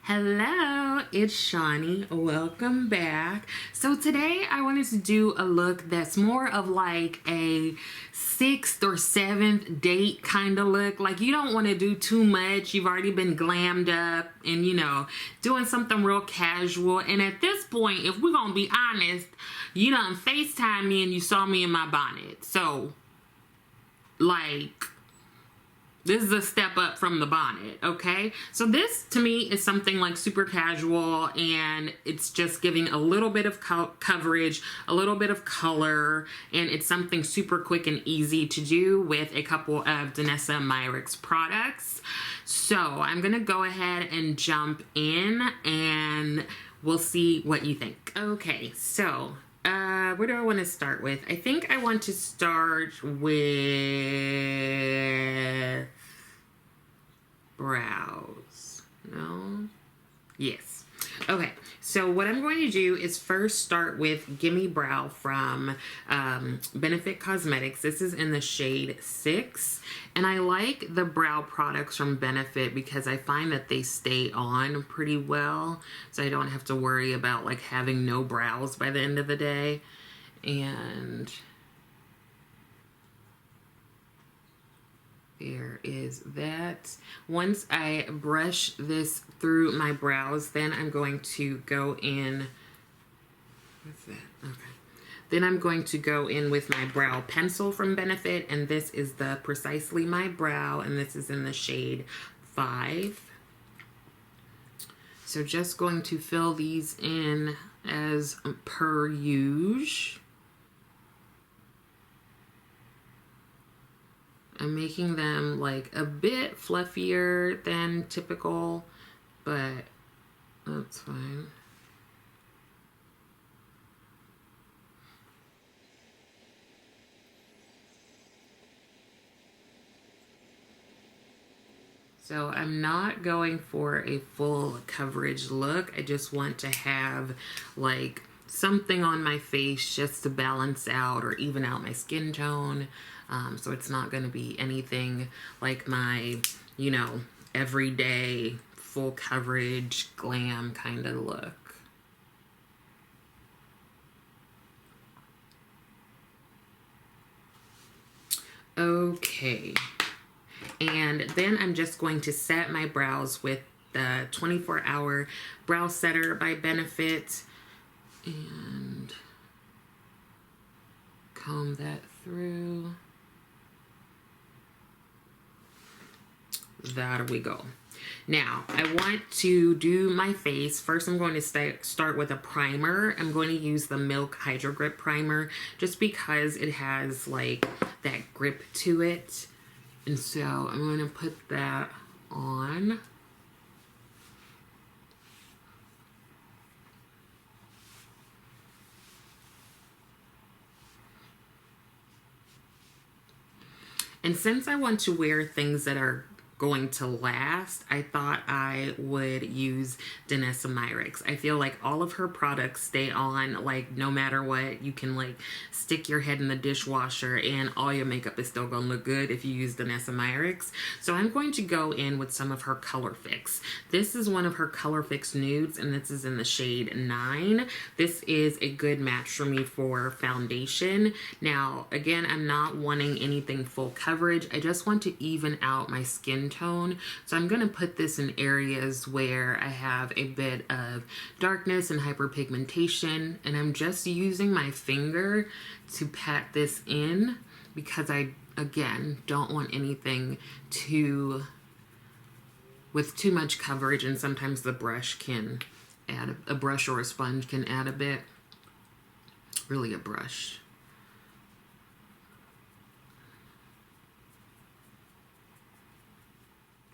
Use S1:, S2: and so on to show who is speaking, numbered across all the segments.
S1: Hello, it's Shawnee. Welcome back. So today I wanted to do a look that's more of like a 6th or 7th date kind of look. Like you don't want to do too much. You've already been glammed up and doing something real casual. And at this point, if we're going to be honest, you done FaceTime me and you saw me in my bonnet. So like, this is a step up from the bonnet, okay? So this, to me, is something like super casual, and it's just giving a little bit of coverage, a little bit of color, and it's something super quick and easy to do with a couple of Danessa Myricks products. So I'm gonna go ahead and jump in, and we'll see what you think. Okay, so where do I want to start with? I think I want to start with brows. No? Yes. Okay, so what I'm going to do is first start with Gimme Brow from Benefit Cosmetics. This is in the shade 6. And I like the brow products from Benefit because I find that they stay on pretty well. So I don't have to worry about like having no brows by the end of the day. And there is that. Once I brush this through my brows, then I'm going to go in. What's that? Okay. Then I'm going to go in with my brow pencil from Benefit, and this is the Precisely My Brow, and this is in the shade 5. So just going to fill these in as per usual. I'm making them like a bit fluffier than typical, but that's fine. So I'm not going for a full coverage look. I just want to have like something on my face just to balance out or even out my skin tone. So it's not going to be anything like my, everyday full coverage glam kind of look. Okay. And then I'm just going to set my brows with the 24-Hour Brow Setter by Benefit and comb that through. There we go. Now, I want to do my face. First, I'm going to start with a primer. I'm going to use the Milk Hydro Grip Primer just because it has like that grip to it. And so I'm going to put that on. And since I want to wear things that are going to last, I thought I would use Danessa Myricks. I feel like all of her products stay on like no matter what. You can like stick your head in the dishwasher and all your makeup is still gonna look good if you use Danessa Myricks. So I'm going to go in with some of her Color Fix. This is one of her Color Fix nudes, and this is in the shade 9. This is a good match for me for foundation. Now again, I'm not wanting anything full coverage. I just want to even out my skin tone. So I'm going to put this in areas where I have a bit of darkness and hyperpigmentation, and I'm just using my finger to pat this in because I, again, don't want anything with too much coverage, and sometimes the brush can add, a brush or a sponge can add a bit. Really a brush.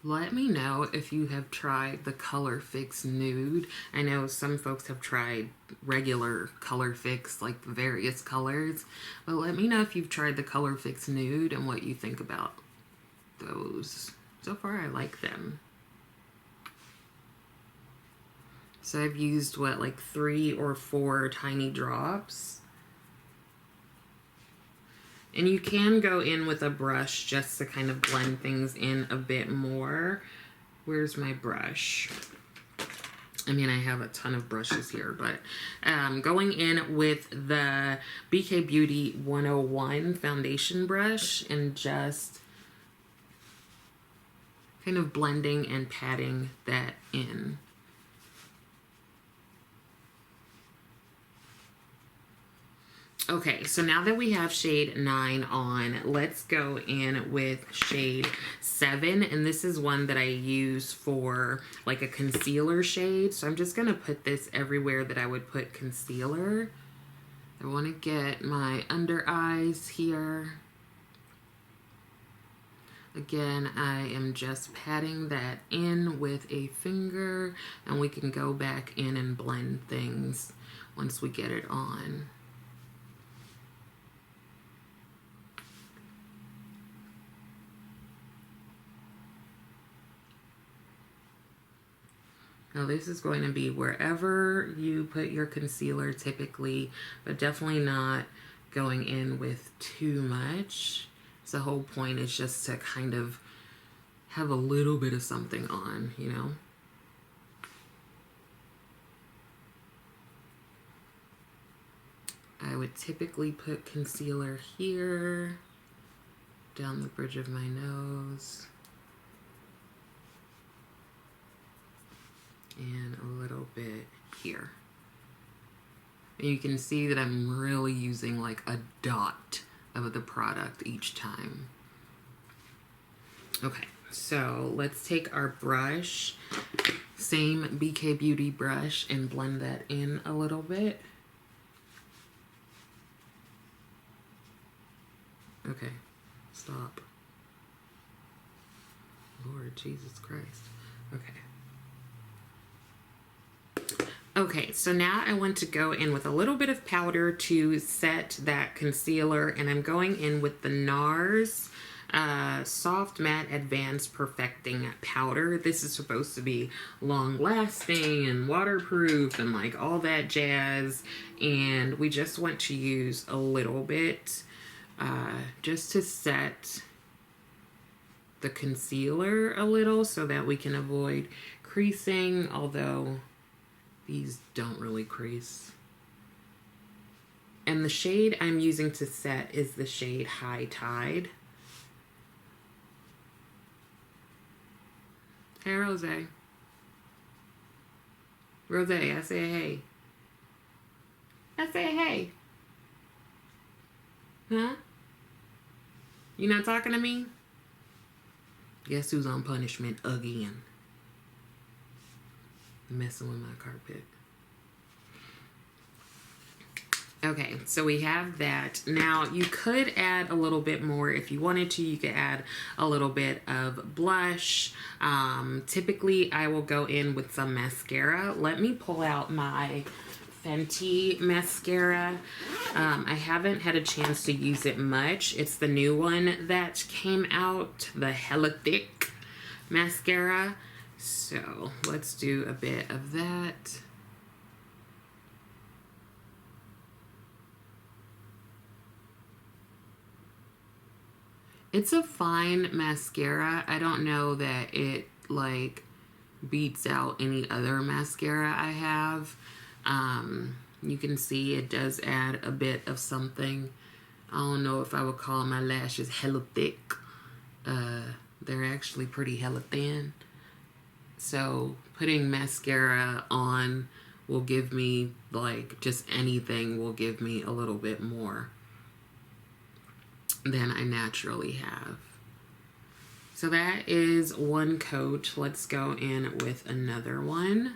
S1: Let me know if you have tried the Color Fix Nude. I know some folks have tried regular Color Fix, like various colors, but let me know if you've tried the Color Fix Nude and what you think about those. So far, I like them. So I've used, what, like 3 or 4 tiny drops. And you can go in with a brush just to kind of blend things in a bit more. Where's my brush? I mean, I have a ton of brushes here, but going in with the BK Beauty 101 foundation brush and just kind of blending and patting that in. Okay, so now that we have shade 9 on, let's go in with shade 7. And this is one that I use for like a concealer shade. So I'm just going to put this everywhere that I would put concealer. I want to get my under eyes here. Again, I am just patting that in with a finger, and we can go back in and blend things once we get it on. Now this is going to be wherever you put your concealer typically, but definitely not going in with too much. So the whole point is just to kind of have a little bit of something on, you know? I would typically put concealer here, down the bridge of my nose. And a little bit here. And you can see that I'm really using like a dot of the product each time. Okay, so let's take our brush, same BK Beauty brush, and blend that in a little bit. Okay, stop. Lord Jesus Christ. Okay. Okay, so now I want to go in with a little bit of powder to set that concealer, and I'm going in with the NARS Soft Matte Advanced Perfecting Powder. This is supposed to be long-lasting and waterproof and like all that jazz, and we just want to use a little bit just to set the concealer a little so that we can avoid creasing, although these don't really crease. And the shade I'm using to set is the shade High Tide. Hey, Rose. Rose, I say hey. I say hey. Huh? You not talking to me? Guess who's on punishment again? Messing with my carpet. Okay, so we have that. Now you could add a little bit more if you wanted to. You could add a little bit of blush. Typically I will go in with some mascara. Let me pull out my Fenty mascara. I haven't had a chance to use it much. It's the new one that came out, the Hella Thick mascara. So let's do a bit of that. It's a fine mascara. I don't know that it like beats out any other mascara I have. You can see it does add a bit of something. I don't know if I would call my lashes hella thick. They're actually pretty hella thin. So putting mascara on will give me, like, just anything will give me a little bit more than I naturally have. So that is one coat. Let's go in with another one.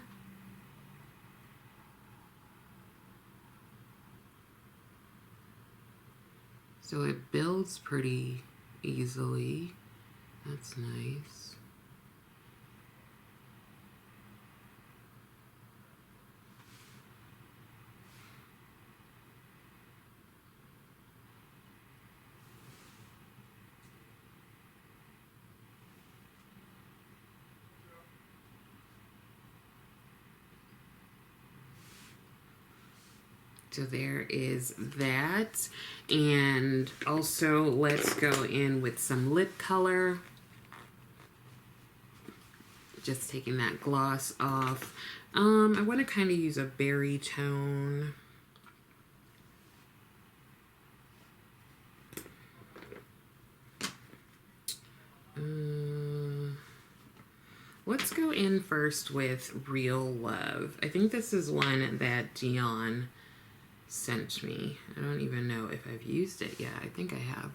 S1: So it builds pretty easily. That's nice. So there is that. And also let's go in with some lip color. just taking that gloss off. I want to kind of use a berry tone. Let's go in first with Real Love. I think this is one that Dion sent me. I don't even know if I've used it yet. I think I have.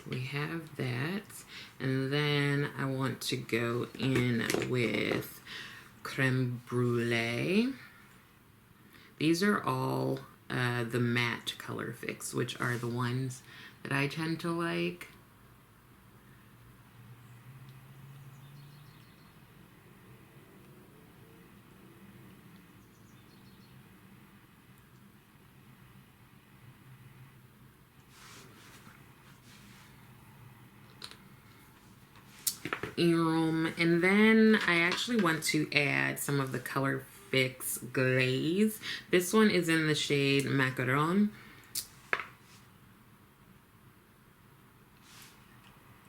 S1: We have that, and then I want to go in with Creme Brulee. These are all the matte color fix, which are the ones that I tend to like. And then I actually want to add some of the Color Fix Glaze. This one is in the shade Macaron.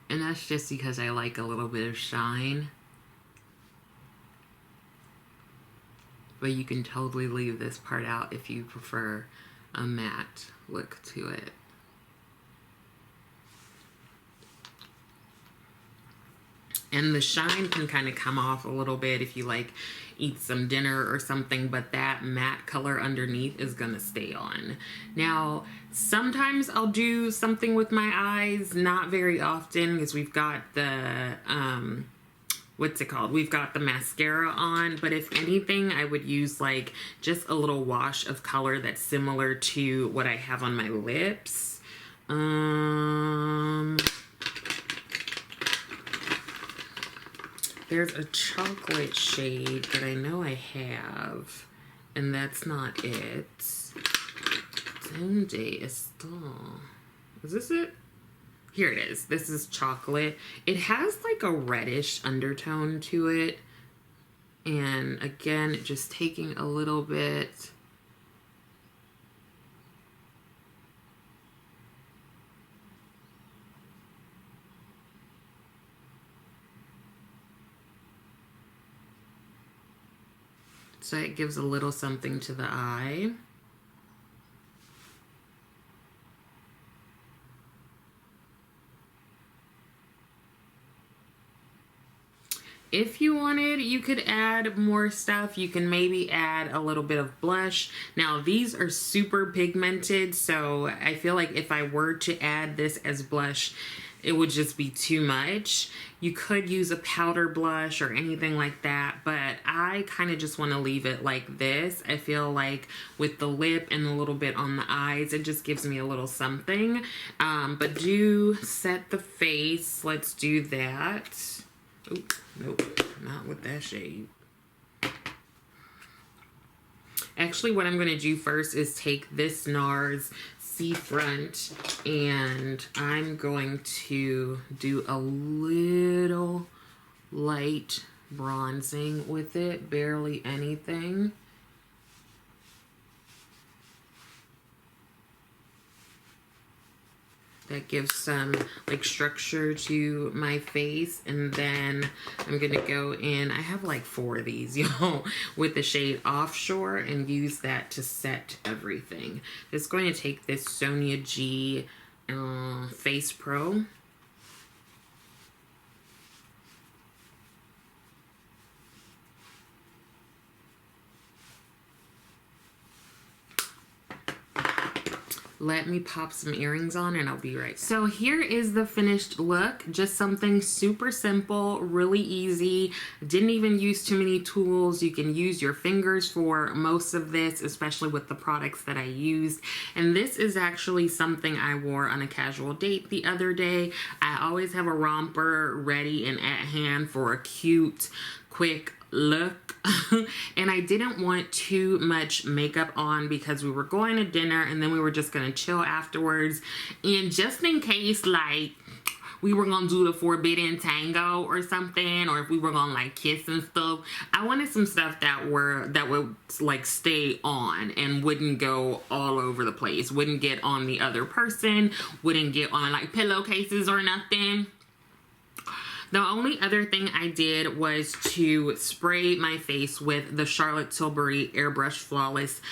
S1: And that's just because I like a little bit of shine. But you can totally leave this part out if you prefer a matte look to it. And the shine can kind of come off a little bit if you like eat some dinner or something, but that matte color underneath is gonna stay on. Now, sometimes I'll do something with my eyes, not very often, because we've got the, what's it called? We've got the mascara on, but if anything, I would use like just a little wash of color that's similar to what I have on my lips. There's a chocolate shade that I know I have, and that's not it. Donde está? Is this it? Here it is. This is chocolate. It has like a reddish undertone to it. And again, just taking a little bit. So it gives a little something to the eye. If you wanted, you could add more stuff. You can maybe add a little bit of blush. Now, these are super pigmented, so I feel like if I were to add this as blush, it would just be too much. You could use a powder blush or anything like that, but I kind of just want to leave it like this. I feel like with the lip and a little bit on the eyes, it just gives me a little something. But do set the face. Let's do that. Oop, nope, not with that shade. Actually, what I'm going to do first is take this NARS Seafront, and I'm going to do a little light bronzing with it, barely anything. That gives some like structure to my face. And then I'm gonna go in, I have like 4 of these, y'all, with the shade Offshore, and use that to set everything. Just going to take this Sonia G Face Pro. Let me pop some earrings on and I'll be right back. So here is the finished look. Just something super simple, really easy. Didn't even use too many tools. You can use your fingers for most of this, especially with the products that I used. And this is actually something I wore on a casual date the other day. I always have a romper ready and at hand for a cute, quick look. And I didn't want too much makeup on because we were going to dinner and then we were just gonna chill afterwards. And just in case like we were gonna do the forbidden tango or something, or if we were gonna like kiss and stuff, I wanted some stuff that would like stay on and wouldn't go all over the place, wouldn't get on the other person, wouldn't get on like pillowcases or nothing. The only other thing I did was to spray my face with the Charlotte Tilbury Airbrush Flawless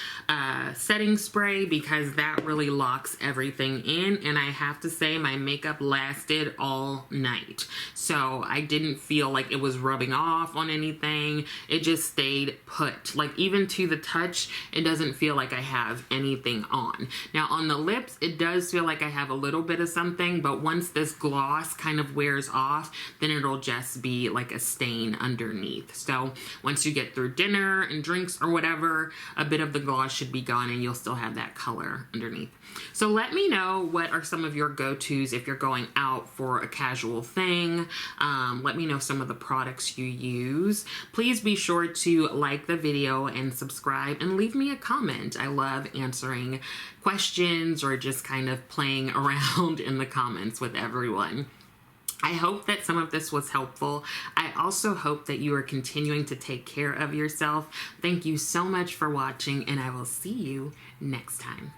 S1: setting spray, because that really locks everything in, and I have to say my makeup lasted all night. So I didn't feel like it was rubbing off on anything. It just stayed put. Like even to the touch, it doesn't feel like I have anything on. Now on the lips, it does feel like I have a little bit of something, but once this gloss kind of wears off, then it'll just be like a stain underneath. So once you get through dinner and drinks or whatever, a bit of the gloss should be gone and you'll still have that color underneath. So let me know what are some of your go-tos if you're going out for a casual thing. Let me know some of the products you use. Please be sure to like the video and subscribe and leave me a comment. I love answering questions or just kind of playing around in the comments with everyone. I hope that some of this was helpful. I also hope that you are continuing to take care of yourself. Thank you so much for watching, and I will see you next time.